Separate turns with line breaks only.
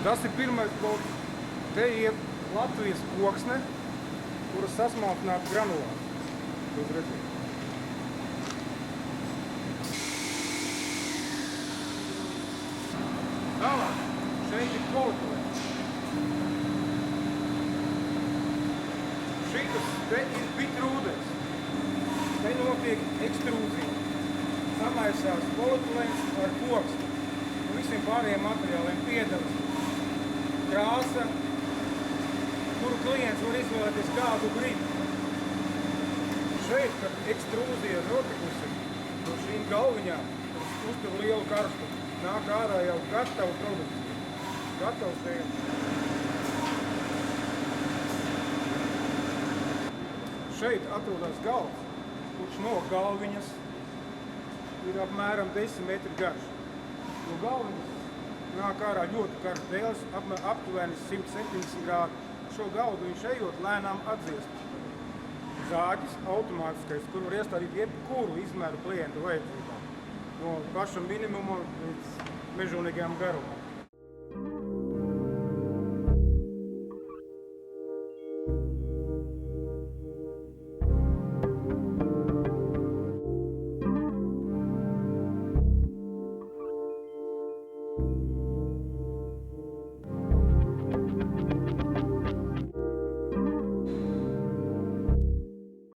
Tas ir pirmais bloks. Te ir Latvijas koksne, kuras sasmalcināta granulās. Jūs redzat. Tālāk, šeit ir polipilēns. Šitas te ir bitrūdens. Te notiek ekstrūzija. Samaisās polipilēns ar koksni. Visiem pārējiem materiāliem piedalas krāsa, kuru klients var izvēlēties kādu grib. Šeit, kad ekstrūzija ir notikusi, no šīm galviņām uztur lielu karstumu. Nāk ārā jau gatavu produkciju. Gatavs vējums. Šeit atrodas galds, kurš no galviņas ir apmēram 10 metri garš. No galviņas nāk ārā ļoti karsts dēls, aptuveni 170 grādi. Šo galdu viņš ejot lēnām atdziest. Zāģis automātiskais, kur var iestādīt jebkuru izmēru klientu vajadzībām. No paša minimuma līdz mežonīgajām garumam.